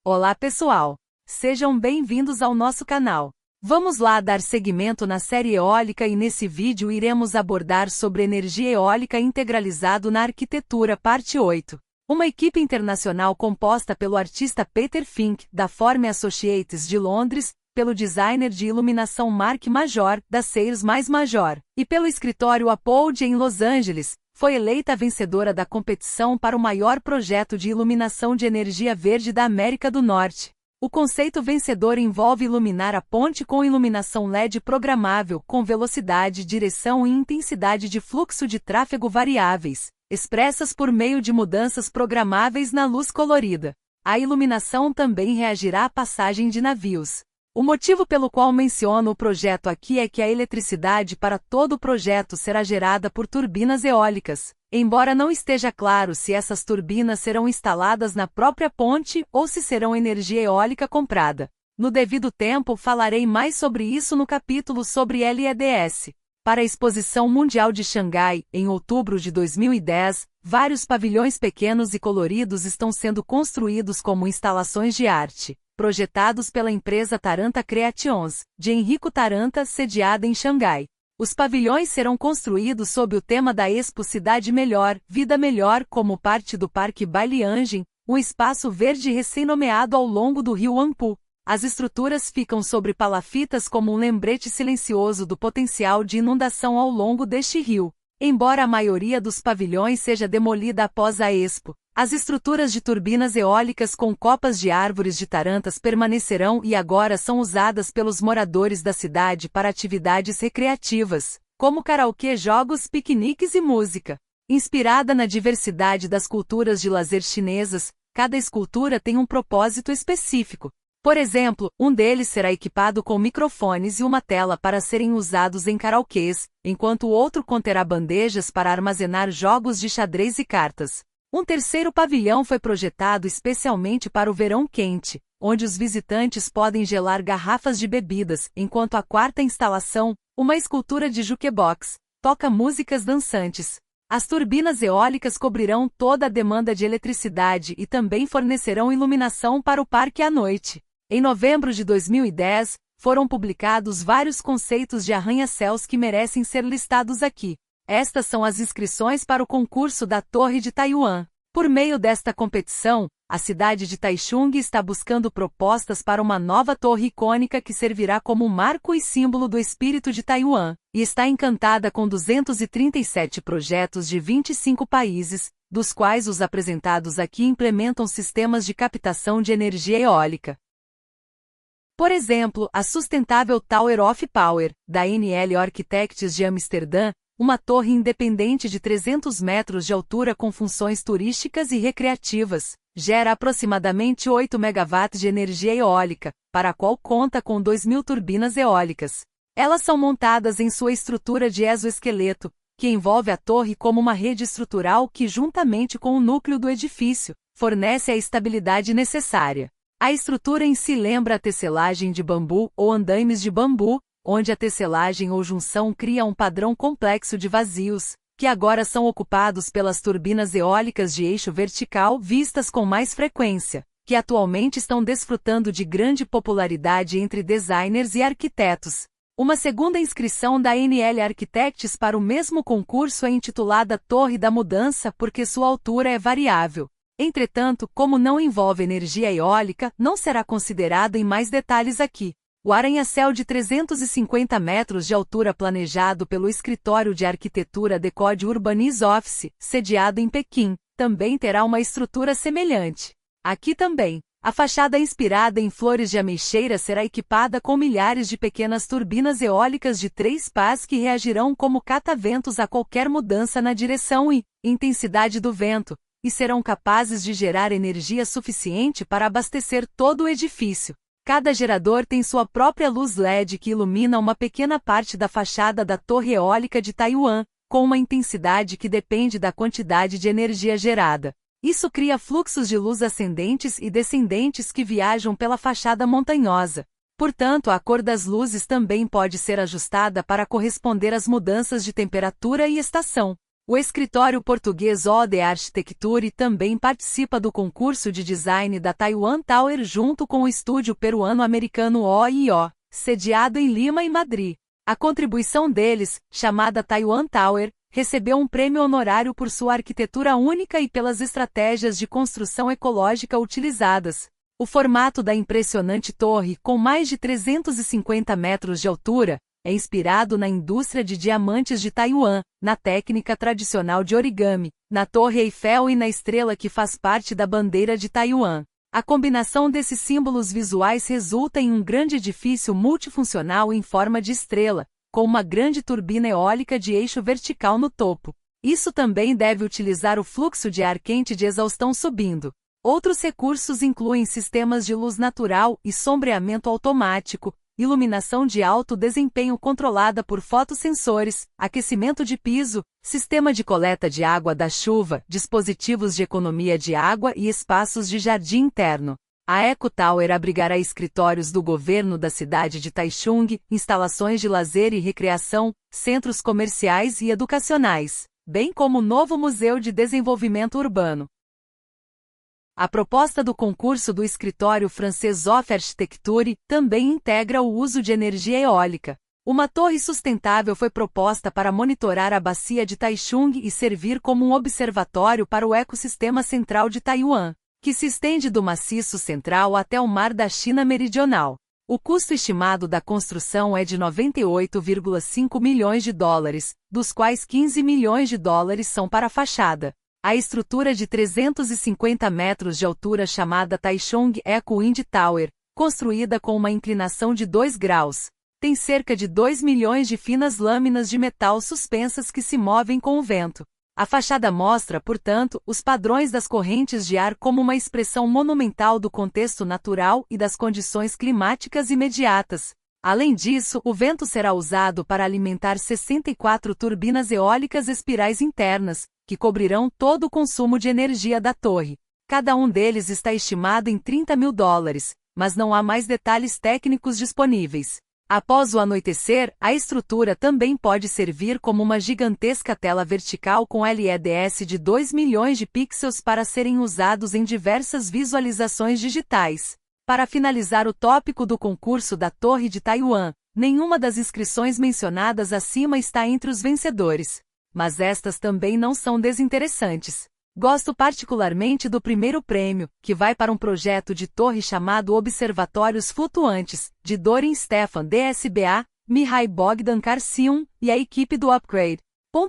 Olá pessoal! Sejam bem-vindos ao nosso canal. Vamos lá dar seguimento na série eólica e nesse vídeo iremos abordar sobre energia eólica integralizado na arquitetura parte 8. Uma equipe internacional composta pelo artista Peter Fink, da Forme Associates de Londres, pelo designer de iluminação Mark Major, da Sayers mais Major, e pelo escritório Apogee em Los Angeles, foi eleita a vencedora da competição para o maior projeto de iluminação de energia verde da América do Norte. O conceito vencedor envolve iluminar a ponte com iluminação LED programável com velocidade, direção e intensidade de fluxo de tráfego variáveis, expressas por meio de mudanças programáveis na luz colorida. A iluminação também reagirá à passagem de navios. O motivo pelo qual menciono o projeto aqui é que a eletricidade para todo o projeto será gerada por turbinas eólicas, embora não esteja claro se essas turbinas serão instaladas na própria ponte ou se serão energia eólica comprada. No devido tempo falarei mais sobre isso no capítulo sobre LEDs. Para a Exposição Mundial de Xangai, em outubro de 2010, vários pavilhões pequenos e coloridos estão sendo construídos como instalações de arte, projetados pela empresa Taranta Creations, de Enrico Taranta, sediada em Xangai. Os pavilhões serão construídos sob o tema da Expo Cidade Melhor, Vida Melhor, como parte do Parque Bailiangin, um espaço verde recém-nomeado ao longo do rio Huangpu. As estruturas ficam sobre palafitas como um lembrete silencioso do potencial de inundação ao longo deste rio. Embora a maioria dos pavilhões seja demolida após a Expo, as estruturas de turbinas eólicas com copas de árvores de tarantas permanecerão e agora são usadas pelos moradores da cidade para atividades recreativas, como karaokê, jogos, piqueniques e música. Inspirada na diversidade das culturas de lazer chinesas, cada escultura tem um propósito específico. Por exemplo, um deles será equipado com microfones e uma tela para serem usados em karaokês, enquanto o outro conterá bandejas para armazenar jogos de xadrez e cartas. Um terceiro pavilhão foi projetado especialmente para o verão quente, onde os visitantes podem gelar garrafas de bebidas, enquanto a quarta instalação, uma escultura de jukebox, toca músicas dançantes. As turbinas eólicas cobrirão toda a demanda de eletricidade e também fornecerão iluminação para o parque à noite. Em novembro de 2010, foram publicados vários conceitos de arranha-céus que merecem ser listados aqui. Estas são as inscrições para o concurso da Torre de Taiwan. Por meio desta competição, a cidade de Taichung está buscando propostas para uma nova torre icônica que servirá como marco e símbolo do espírito de Taiwan, e está encantada com 237 projetos de 25 países, dos quais os apresentados aqui implementam sistemas de captação de energia eólica. Por exemplo, a Sustainable Tower of Power, da NL Architects de Amsterdã, uma torre independente de 300 metros de altura com funções turísticas e recreativas, gera aproximadamente 8 MW de energia eólica, para a qual conta com 2.000 turbinas eólicas. Elas são montadas em sua estrutura de exoesqueleto, que envolve a torre como uma rede estrutural que, juntamente com o núcleo do edifício, fornece a estabilidade necessária. A estrutura em si lembra a tecelagem de bambu ou andaimes de bambu, onde a tecelagem ou junção cria um padrão complexo de vazios, que agora são ocupados pelas turbinas eólicas de eixo vertical vistas com mais frequência, que atualmente estão desfrutando de grande popularidade entre designers e arquitetos. Uma segunda inscrição da NL Architects para o mesmo concurso é intitulada Torre da Mudança porque sua altura é variável. Entretanto, como não envolve energia eólica, não será considerado em mais detalhes aqui. O arranha-céu de 350 metros de altura planejado pelo escritório de arquitetura Decode Urbanis Office, sediado em Pequim, também terá uma estrutura semelhante. Aqui também, a fachada inspirada em flores de ameixeira será equipada com milhares de pequenas turbinas eólicas de 3 pás que reagirão como cataventos a qualquer mudança na direção e intensidade do vento, e serão capazes de gerar energia suficiente para abastecer todo o edifício. Cada gerador tem sua própria luz LED que ilumina uma pequena parte da fachada da torre eólica de Taiwan, com uma intensidade que depende da quantidade de energia gerada. Isso cria fluxos de luz ascendentes e descendentes que viajam pela fachada montanhosa. Portanto, a cor das luzes também pode ser ajustada para corresponder às mudanças de temperatura e estação. O escritório português ODE Architecture também participa do concurso de design da Taiwan Tower junto com o estúdio peruano-americano OIO, sediado em Lima e Madrid. A contribuição deles, chamada Taiwan Tower, recebeu um prêmio honorário por sua arquitetura única e pelas estratégias de construção ecológica utilizadas. O formato da impressionante torre, com mais de 350 metros de altura, é inspirado na indústria de diamantes de Taiwan, na técnica tradicional de origami, na Torre Eiffel e na estrela que faz parte da bandeira de Taiwan. A combinação desses símbolos visuais resulta em um grande edifício multifuncional em forma de estrela, com uma grande turbina eólica de eixo vertical no topo. Isso também deve utilizar o fluxo de ar quente de exaustão subindo. Outros recursos incluem sistemas de luz natural e sombreamento automático, iluminação de alto desempenho controlada por fotossensores, aquecimento de piso, sistema de coleta de água da chuva, dispositivos de economia de água e espaços de jardim interno. A Eco Tower abrigará escritórios do governo da cidade de Taichung, instalações de lazer e recreação, centros comerciais e educacionais, bem como o novo Museu de Desenvolvimento Urbano. A proposta do concurso do escritório francês OFF Architecture também integra o uso de energia eólica. Uma torre sustentável foi proposta para monitorar a bacia de Taichung e servir como um observatório para o ecossistema central de Taiwan, que se estende do maciço central até o mar da China Meridional. O custo estimado da construção é de 98,5 milhões de dólares, dos quais 15 milhões de dólares são para a fachada. A estrutura de 350 metros de altura chamada Taichung Eco Wind Tower, construída com uma inclinação de 2 graus, tem cerca de 2 milhões de finas lâminas de metal suspensas que se movem com o vento. A fachada mostra, portanto, os padrões das correntes de ar como uma expressão monumental do contexto natural e das condições climáticas imediatas. Além disso, o vento será usado para alimentar 64 turbinas eólicas espirais internas, que cobrirão todo o consumo de energia da torre. Cada um deles está estimado em 30 mil dólares, mas não há mais detalhes técnicos disponíveis. Após o anoitecer, a estrutura também pode servir como uma gigantesca tela vertical com LEDs de 2 milhões de pixels para serem usados em diversas visualizações digitais. Para finalizar o tópico do concurso da Torre de Taiwan, nenhuma das inscrições mencionadas acima está entre os vencedores. Mas estas também não são desinteressantes. Gosto particularmente do primeiro prêmio, que vai para um projeto de torre chamado Observatórios Flutuantes, de Dorin Stefan DSBA, Mihai Bogdan Carciun e a equipe do Upgrade.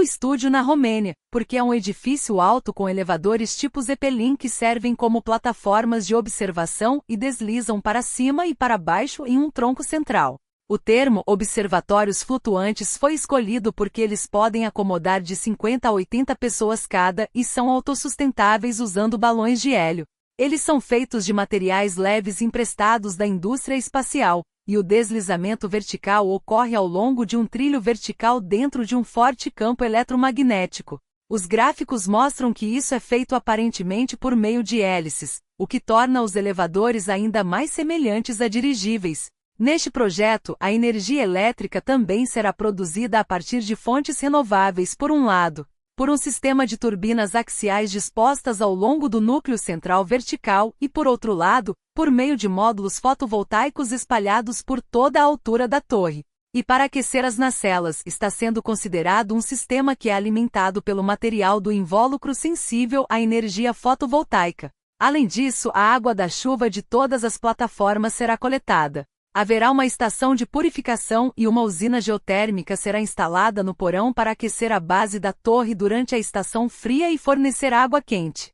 Estúdio na Romênia, porque é um edifício alto com elevadores tipo Zeppelin que servem como plataformas de observação e deslizam para cima e para baixo em um tronco central. O termo observatórios flutuantes foi escolhido porque eles podem acomodar de 50 a 80 pessoas cada e são autossustentáveis usando balões de hélio. Eles são feitos de materiais leves emprestados da indústria espacial, e o deslizamento vertical ocorre ao longo de um trilho vertical dentro de um forte campo eletromagnético. Os gráficos mostram que isso é feito aparentemente por meio de hélices, o que torna os elevadores ainda mais semelhantes a dirigíveis. Neste projeto, a energia elétrica também será produzida a partir de fontes renováveis por um lado, por um sistema de turbinas axiais dispostas ao longo do núcleo central vertical e por outro lado, por meio de módulos fotovoltaicos espalhados por toda a altura da torre. E para aquecer as nacelas, está sendo considerado um sistema que é alimentado pelo material do invólucro sensível à energia fotovoltaica. Além disso, a água da chuva de todas as plataformas será coletada. Haverá uma estação de purificação e uma usina geotérmica será instalada no porão para aquecer a base da torre durante a estação fria e fornecer água quente.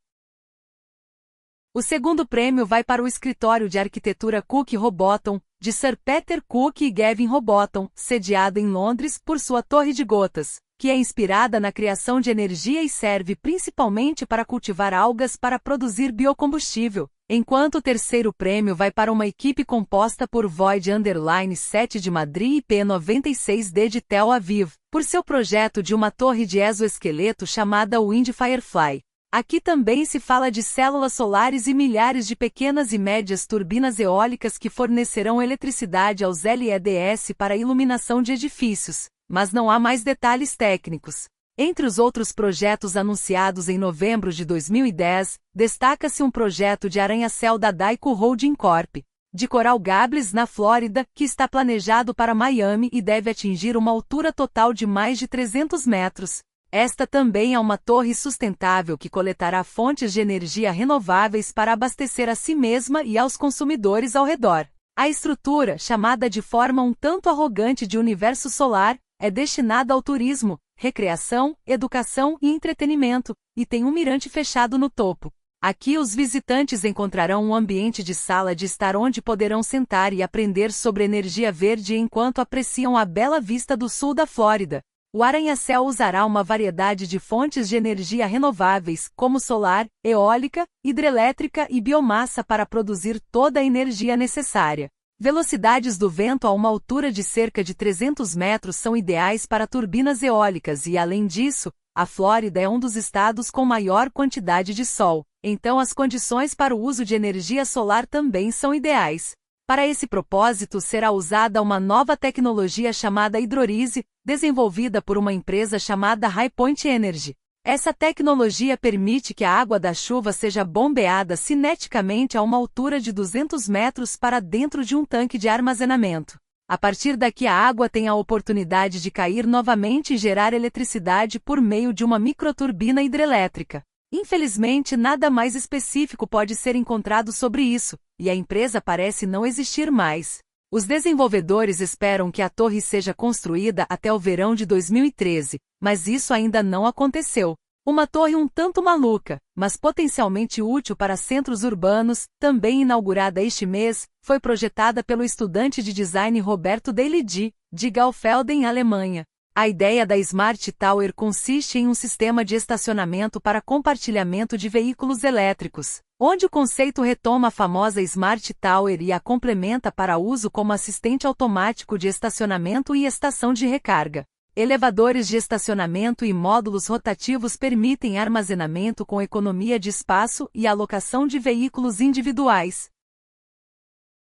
O segundo prêmio vai para o escritório de arquitetura Cook Robotham, de Sir Peter Cook e Gavin Robotham, sediado em Londres, por sua torre de gotas, que é inspirada na criação de energia e serve principalmente para cultivar algas para produzir biocombustível. Enquanto o terceiro prêmio vai para uma equipe composta por Void_7 de Madrid e P96D de Tel Aviv, por seu projeto de uma torre de exoesqueleto chamada Wind Firefly. Aqui também se fala de células solares e milhares de pequenas e médias turbinas eólicas que fornecerão eletricidade aos LEDs para a iluminação de edifícios, mas não há mais detalhes técnicos. Entre os outros projetos anunciados em novembro de 2010, destaca-se um projeto de arranha-céu da Daico Holding Corp., de Coral Gables, na Flórida, que está planejado para Miami e deve atingir uma altura total de mais de 300 metros. Esta também é uma torre sustentável que coletará fontes de energia renováveis para abastecer a si mesma e aos consumidores ao redor. A estrutura, chamada de forma um tanto arrogante de universo solar, é destinada ao turismo, recreação, educação e entretenimento, e tem um mirante fechado no topo. Aqui os visitantes encontrarão um ambiente de sala de estar onde poderão sentar e aprender sobre energia verde enquanto apreciam a bela vista do sul da Flórida. O arranha-céu usará uma variedade de fontes de energia renováveis, como solar, eólica, hidrelétrica e biomassa para produzir toda a energia necessária. Velocidades do vento a uma altura de cerca de 300 metros são ideais para turbinas eólicas e, além disso, a Flórida é um dos estados com maior quantidade de sol, então as condições para o uso de energia solar também são ideais. Para esse propósito será usada uma nova tecnologia chamada hidrolise, desenvolvida por uma empresa chamada Highpoint Energy. Essa tecnologia permite que a água da chuva seja bombeada cineticamente a uma altura de 200 metros para dentro de um tanque de armazenamento. A partir daqui a água tem a oportunidade de cair novamente e gerar eletricidade por meio de uma microturbina hidrelétrica. Infelizmente, nada mais específico pode ser encontrado sobre isso, e a empresa parece não existir mais. Os desenvolvedores esperam que a torre seja construída até o verão de 2013, mas isso ainda não aconteceu. Uma torre um tanto maluca, mas potencialmente útil para centros urbanos, também inaugurada este mês, foi projetada pelo estudante de design Roberto Daily de Gaufelden, Alemanha. A ideia da Smart Tower consiste em um sistema de estacionamento para compartilhamento de veículos elétricos, onde o conceito retoma a famosa Smart Tower e a complementa para uso como assistente automático de estacionamento e estação de recarga. Elevadores de estacionamento e módulos rotativos permitem armazenamento com economia de espaço e alocação de veículos individuais.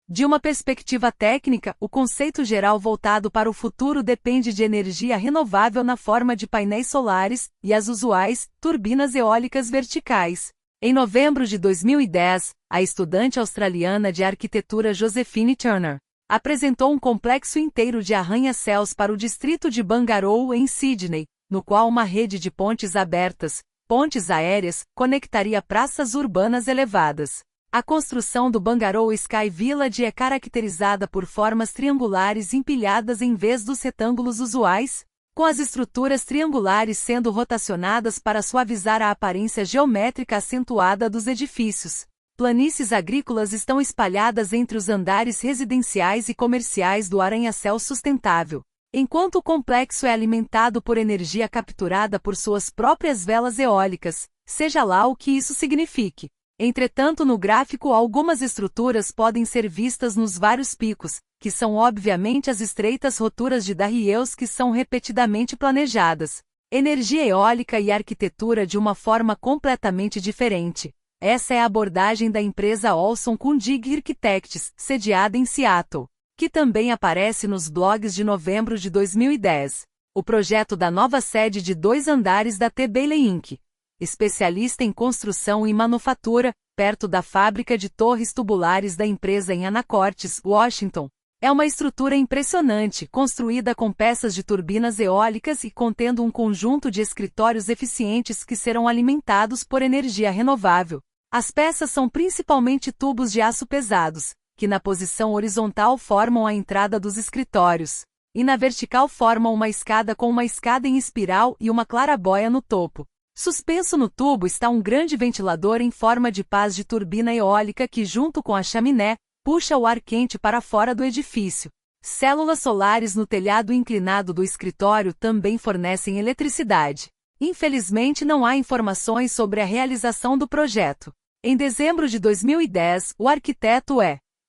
De uma perspectiva técnica, o conceito geral voltado para o futuro depende de energia renovável na forma de painéis solares e as usuais turbinas eólicas verticais. Em novembro de 2010, a estudante australiana de arquitetura Josephine Turner apresentou um complexo inteiro de arranha-céus para o distrito de Bangarrow, em Sydney, no qual uma rede de pontes abertas, pontes aéreas, conectaria praças urbanas elevadas. A construção do Bangarrow Sky Village é caracterizada por formas triangulares empilhadas em vez dos retângulos usuais, com as estruturas triangulares sendo rotacionadas para suavizar a aparência geométrica acentuada dos edifícios. Planícies agrícolas estão espalhadas entre os andares residenciais e comerciais do arranha-céu sustentável, enquanto o complexo é alimentado por energia capturada por suas próprias velas eólicas, seja lá o que isso signifique. Entretanto, no gráfico, algumas estruturas podem ser vistas nos vários picos, que são obviamente as estreitas roturas de Darrieuss que são repetidamente planejadas. Energia eólica e arquitetura de uma forma completamente diferente. Essa é a abordagem da empresa Olson Kundig Architects, sediada em Seattle, que também aparece nos blogs de novembro de 2010. O projeto da nova sede de 2 andares da T. Bailey Inc., especialista em construção e manufatura, perto da fábrica de torres tubulares da empresa em Anacortes, Washington. É uma estrutura impressionante, construída com peças de turbinas eólicas e contendo um conjunto de escritórios eficientes que serão alimentados por energia renovável. As peças são principalmente tubos de aço pesados, que na posição horizontal formam a entrada dos escritórios, e na vertical formam uma escada com uma escada em espiral e uma clarabóia no topo. Suspenso no tubo está um grande ventilador em forma de pás de turbina eólica que, junto com a chaminé, puxa o ar quente para fora do edifício. Células solares no telhado inclinado do escritório também fornecem eletricidade. Infelizmente, não há informações sobre a realização do projeto. Em dezembro de 2010, o arquiteto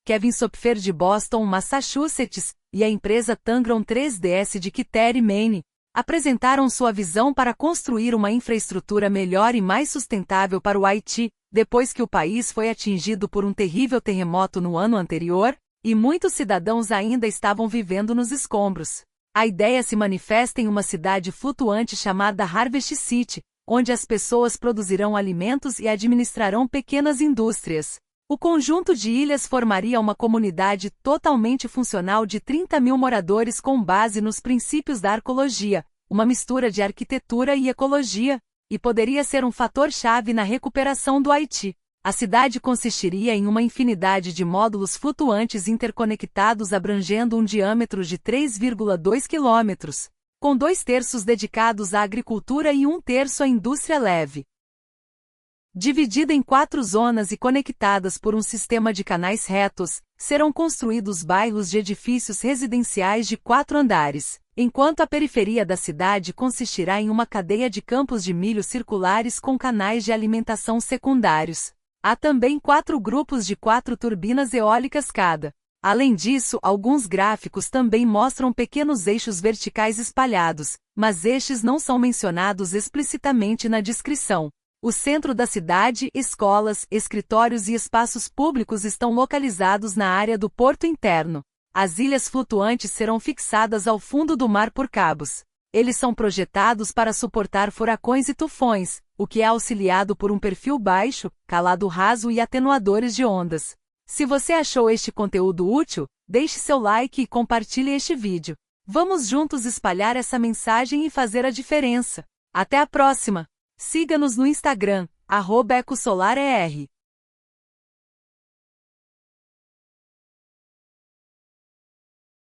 Kevin Sopfer de Boston, Massachusetts, e a empresa Tangron 3DS de Kittery, Maine, apresentaram sua visão para construir uma infraestrutura melhor e mais sustentável para o Haiti, depois que o país foi atingido por um terrível terremoto no ano anterior, e muitos cidadãos ainda estavam vivendo nos escombros. A ideia se manifesta em uma cidade flutuante chamada Harvest City, onde as pessoas produzirão alimentos e administrarão pequenas indústrias. O conjunto de ilhas formaria uma comunidade totalmente funcional de 30.000 moradores com base nos princípios da arcologia, uma mistura de arquitetura e ecologia, e poderia ser um fator-chave na recuperação do Haiti. A cidade consistiria em uma infinidade de módulos flutuantes interconectados abrangendo um diâmetro de 3,2 quilômetros, com 2/3 dedicados à agricultura e 1/3 à indústria leve. Dividida em 4 zonas e conectadas por um sistema de canais retos, serão construídos bairros de edifícios residenciais de 4 andares, enquanto a periferia da cidade consistirá em uma cadeia de campos de milho circulares com canais de alimentação secundários. Há também 4 grupos de 4 turbinas eólicas cada. Além disso, alguns gráficos também mostram pequenos eixos verticais espalhados, mas estes não são mencionados explicitamente na descrição. O centro da cidade, escolas, escritórios e espaços públicos estão localizados na área do porto interno. As ilhas flutuantes serão fixadas ao fundo do mar por cabos. Eles são projetados para suportar furacões e tufões, o que é auxiliado por um perfil baixo, calado raso e atenuadores de ondas. Se você achou este conteúdo útil, deixe seu like e compartilhe este vídeo. Vamos juntos espalhar essa mensagem e fazer a diferença. Até a próxima! Siga-nos no Instagram, @EcoSolarER.